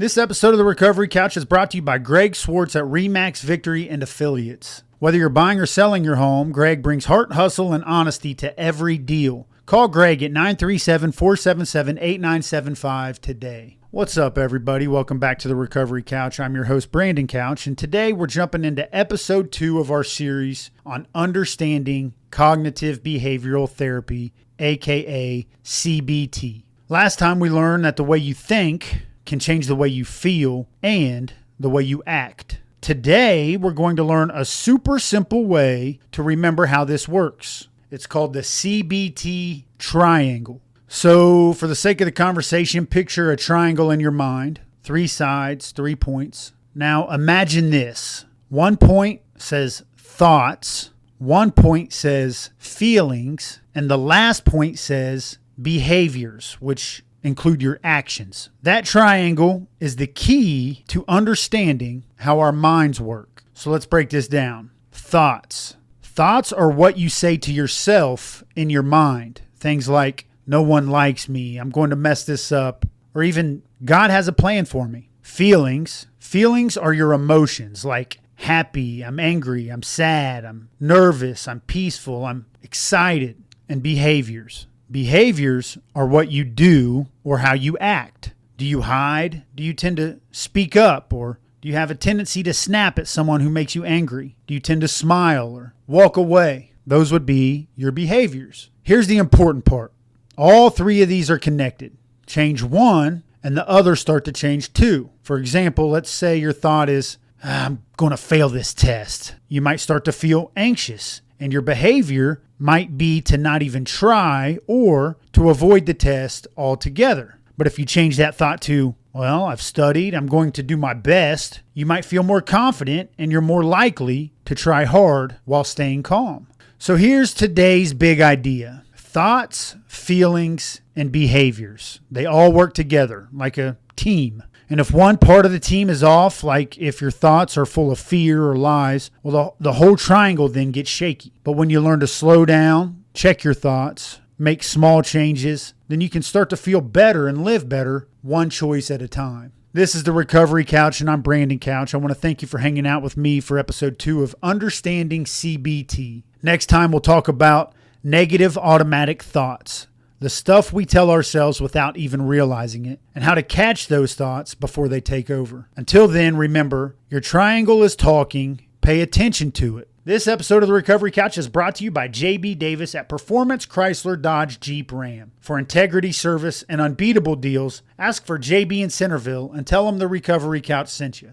This episode of the Recovery Couch is brought to you by Greg Swartz at RE/MAX Victory and Affiliates. Whether you're buying or selling your home, Greg brings heart, hustle, and honesty to every deal. Call Greg at 937-477-8975 today. What's up, everybody? Welcome back to the Recovery Couch. I'm your host, Brandon Couch, and today we're jumping into episode 2 of our series on understanding cognitive behavioral therapy, aka CBT. Last time we learned that the way you think can change the way you feel and the way you act. Today, we're going to learn a super simple way to remember how this works. It's called the CBT Triangle. So, for the sake of the conversation, picture a triangle in your mind. 3 sides, 3 points. Now, imagine this. 1 point says thoughts. 1 point says feelings. And the last point says behaviors, which include your actions. That triangle is the key to understanding how our minds work. So let's break this down. Thoughts. Thoughts are what you say to yourself in your mind. Things like, no one likes me, I'm going to mess this up, or even, God has a plan for me. Feelings. Feelings are your emotions, like happy, I'm angry, I'm sad, I'm nervous, I'm peaceful, I'm excited. And behaviors. Behaviors are what you do or how you act. Do you hide? Do you tend to speak up? Or do you have a tendency to snap at someone who makes you angry? Do you tend to smile or walk away? Those would be your behaviors. Here's the important part. All 3 of these are connected. Change one and the others start to change too. For example, let's say your thought is, I'm going to fail this test. You might start to feel anxious, and your behavior might be to not even try or to avoid the test altogether. But if you change that thought to, well, I've studied, I'm going to do my best, you might feel more confident and you're more likely to try hard while staying calm. So here's today's big idea. Thoughts, feelings, and behaviors. They all work together like a team. And if one part of the team is off, like if your thoughts are full of fear or lies, well, the whole triangle then gets shaky. But when you learn to slow down, check your thoughts, make small changes, then you can start to feel better and live better one choice at a time. This is the Recovery Couch, and I'm Brandon Couch. I want to thank you for hanging out with me for episode 2 of Understanding CBT. Next time, we'll talk about negative automatic thoughts. The stuff we tell ourselves without even realizing it, and how to catch those thoughts before they take over. Until then, remember, your triangle is talking. Pay attention to it. This episode of the Recovery Couch is brought to you by J.B. Davis at Performance Chrysler Dodge Jeep Ram. For integrity, service, and unbeatable deals, ask for J.B. in Centerville and tell them the Recovery Couch sent you.